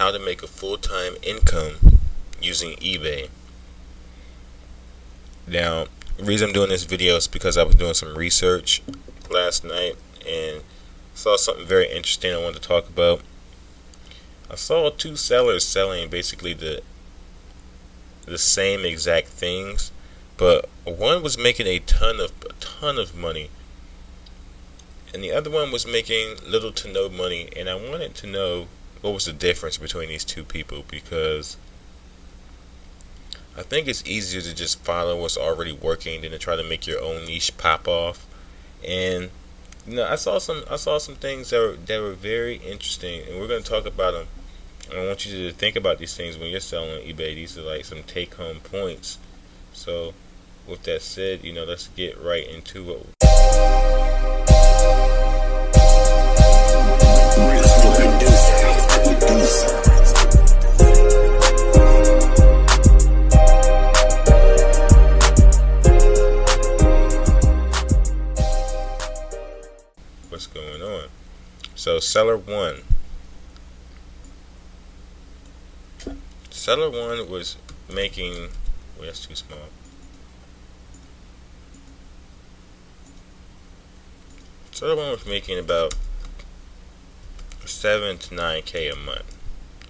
how to make a full-time income using eBay. Now, the reason I'm doing this video is because I was doing some research last night and saw something very interesting I wanted to talk about. I saw two sellers selling basically the same exact things, but one was making a ton of money, and the other one was making little to no money. And I wanted to know what was the difference between these two people, because I think it's easier to just follow what's already working than to try to make your own niche pop off. And I saw some things that were very interesting, and we're going to talk about them. And I want you to think about these things when you're selling on eBay. These are like some take-home points. So, with that said, let's get right into it. What's going on? So, seller one. Seller one was making, well, that's too small. Seller one was making about 7 to 9K a month.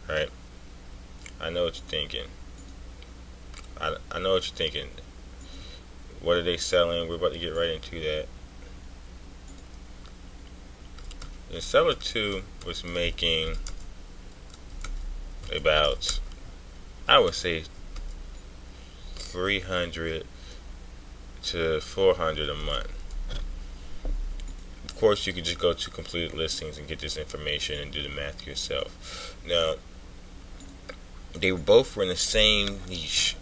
Right? I know what you're thinking. I know what you're thinking. What are they selling? We're about to get right into that. The seller two was making about, I would say, 300 to 400 a month. Of course, you could just go to completed listings and get this information and do the math yourself. Now, they both were in the same niche.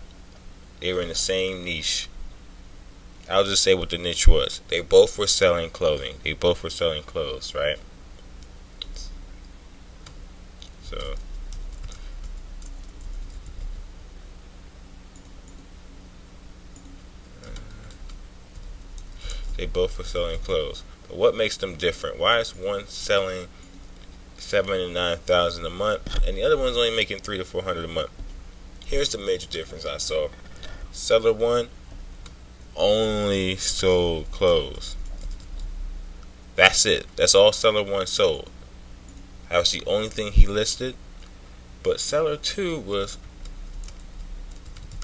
I'll just say what the niche was. They both were selling clothing. They both were selling clothes, right? So, they both were selling clothes. But what makes them different? Why is one selling 7,000 to 9,000 a month and the other one's only making 300 to 400 a month? Here's the major difference I saw. Seller one only sold clothes. That's it. That's all seller one sold. That was the only thing he listed. But seller two was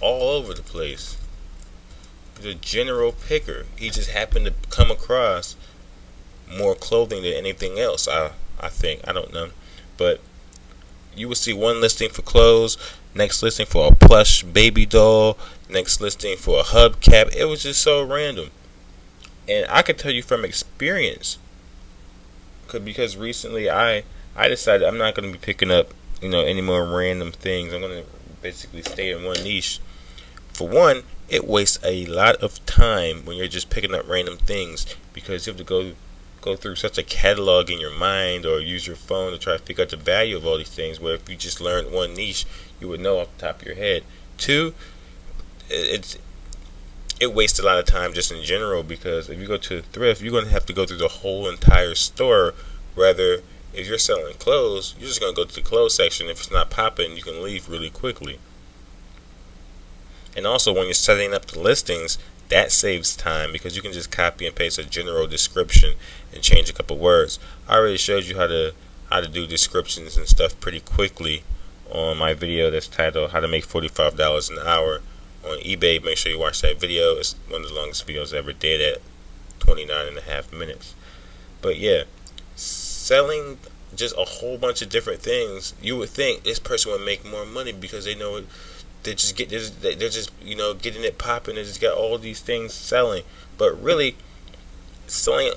all over the place. The general picker. He just happened to come across more clothing than anything else. I think. I don't know. But you would see one listing for clothes, next listing for a plush baby doll, next listing for a hubcap. It was just so random. And I could tell you from experience, because recently I decided I'm not going to be picking up any more random things. I'm going to basically stay in one niche. For one, it wastes a lot of time when you're just picking up random things, because you have to go through such a catalog in your mind or use your phone to try to figure out the value of all these things, where if you just learned one niche, you would know off the top of your head. Two, it wastes a lot of time just in general, because if you go to a thrift, you're going to have to go through the whole entire store. Rather, if you're selling clothes, you're just going to go to the clothes section. If it's not popping, you can leave really quickly. And also, when you're setting up the listings, that saves time, because you can just copy and paste a general description and change a couple words. I already showed you how to do descriptions and stuff pretty quickly on my video that's titled "How to Make $45 an Hour on eBay." Make sure you watch that video. It's one of the longest videos I ever did at 29.5 minutes. But yeah, selling just a whole bunch of different things, you would think this person would make more money because they know they're just getting it popping. They just got all these things selling. But really, selling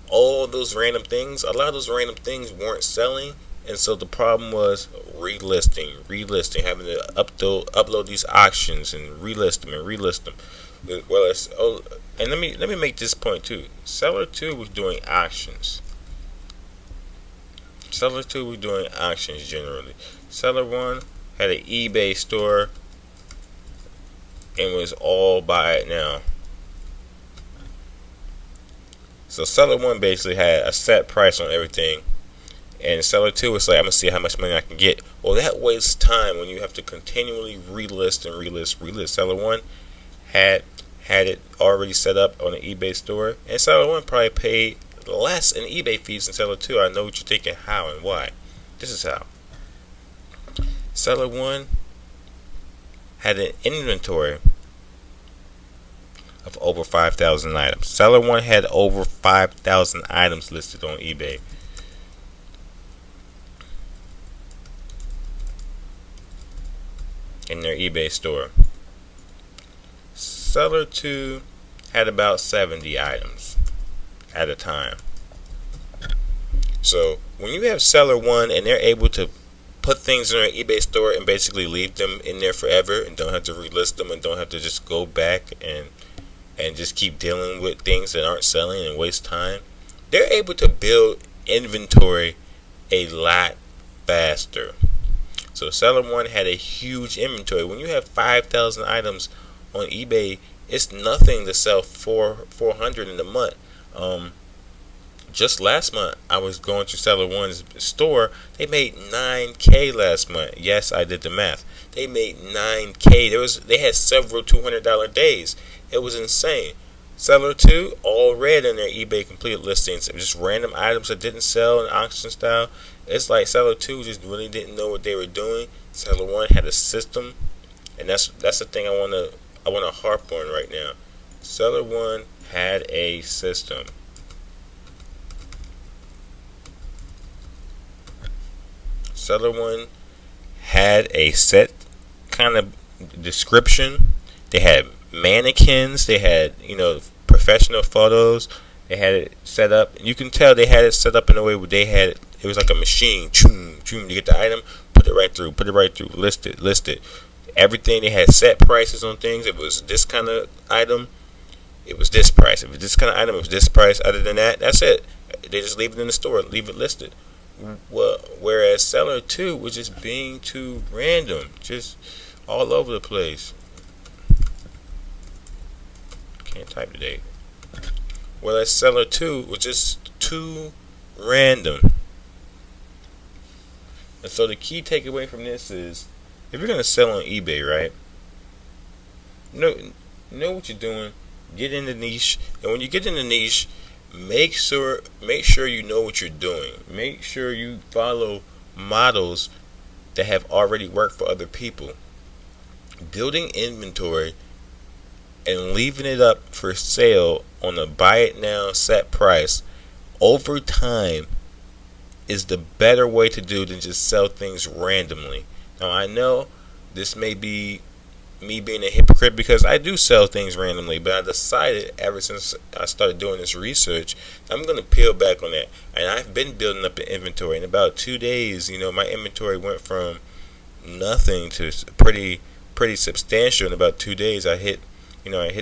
all those random things, a lot of those random things weren't selling. And so the problem was relisting, having to upload these auctions and relist them. Well, and let me make this point too. Seller 2 was doing auctions. Seller 2 was doing auctions generally. Seller 1 had an eBay store and was all buy it now. So Seller 1 basically had a set price on everything, And seller 2 is like, I'm gonna see how much money I can get. Well, that wastes time when you have to continually relist and relist. Seller 1 had it already set up on the eBay store, and seller 1 probably paid less in eBay fees than seller 2. I know what you're thinking, how and why. This is how. Seller 1 had an inventory of over 5,000 items. Seller 1 had over 5,000 items listed on eBay. In their eBay store. Seller 2 had about 70 items at a time. So when you have seller 1 and they're able to put things in their eBay store and basically leave them in there forever and don't have to relist them and don't have to just go back and just keep dealing with things that aren't selling and waste time, they're able to build inventory a lot faster. So seller 1 had a huge inventory. When you have 5,000 items on eBay, it's nothing to sell 400 in a month. Just last month, I was going to seller 1's store. They made $9K last month. Yes, I did the math. They made $9K. They had several $200 days. It was insane. Seller 2, all red in their eBay complete listings. Just random items that didn't sell in auction style. It's like seller 2 just really didn't know what they were doing. Seller 1 had a system, and that's the thing I wanna harp on right now. Seller 1 had a system. Seller 1 had a set kind of description. They had mannequins. They had, professional photos. They had it set up. You can tell they had it set up in a way where they had it. It was like a machine. Choom, choom. You get the item, put it right through. List it. Everything. They had set prices on things. If it was this kind of item, it was this price. If it was this kind of item, it was this price. Other than that, that's it. They just leave it in the store. Leave it listed. Well, whereas seller 2 was just being too random, just all over the place. Can't type today. Whereas seller 2 was just too random. And so the key takeaway from this is, if you're gonna sell on eBay, right? Know what you're doing. Get in the niche, and when you get in the niche, make sure you know what you're doing. Make sure you follow models that have already worked for other people. Building inventory and leaving it up for sale on a buy it now set price over time is the better way to do than just sell things randomly. Now I know this may be me being a hypocrite because I do sell things randomly, but I decided ever since I started doing this research, I'm going to peel back on that. And I've been building up an inventory. In about 2 days, my inventory went from nothing to pretty substantial. In about 2 days, I hit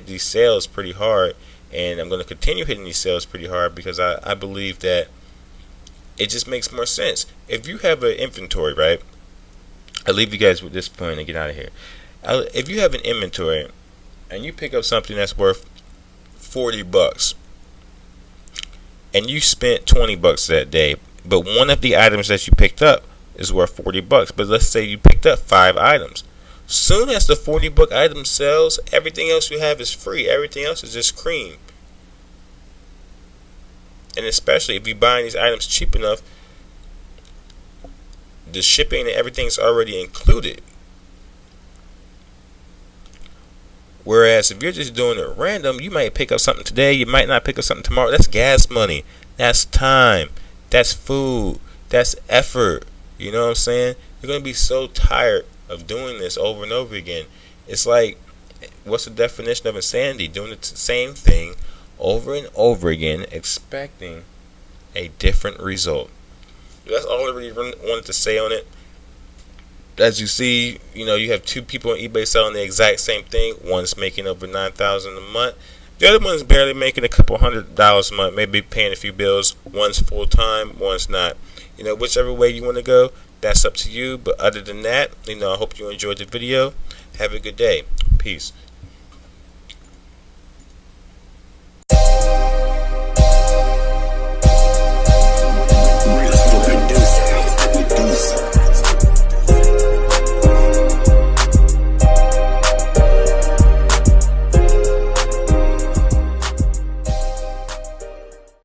these sales pretty hard, and I'm going to continue hitting these sales pretty hard because I believe that it just makes more sense. If you have an inventory, right? I'll leave you guys with this point and get out of here. If you have an inventory and you pick up something that's worth $40 and you spent $20 that day, but one of the items that you picked up is worth $40, but let's say you picked up 5 items. Soon as the $40 item sells, everything else you have is free. Everything else is just cream. And especially if you're buying these items cheap enough, the shipping and everything's already included. Whereas if you're just doing it random, you might pick up something today, you might not pick up something tomorrow. That's gas money. That's time. That's food. That's effort. You know what I'm saying? You're going to be so tired of doing this over and over again. It's like, what's the definition of insanity? Doing the same thing over and over again, expecting a different result. That's all I really wanted to say on it. As you see, you have 2 people on eBay selling the exact same thing. One's making over $9,000 a month. The other one's barely making a couple $100 a month, maybe paying a few bills. One's full time, one's not. Whichever way you want to go, that's up to you. But other than that, I hope you enjoyed the video. Have a good day. Peace.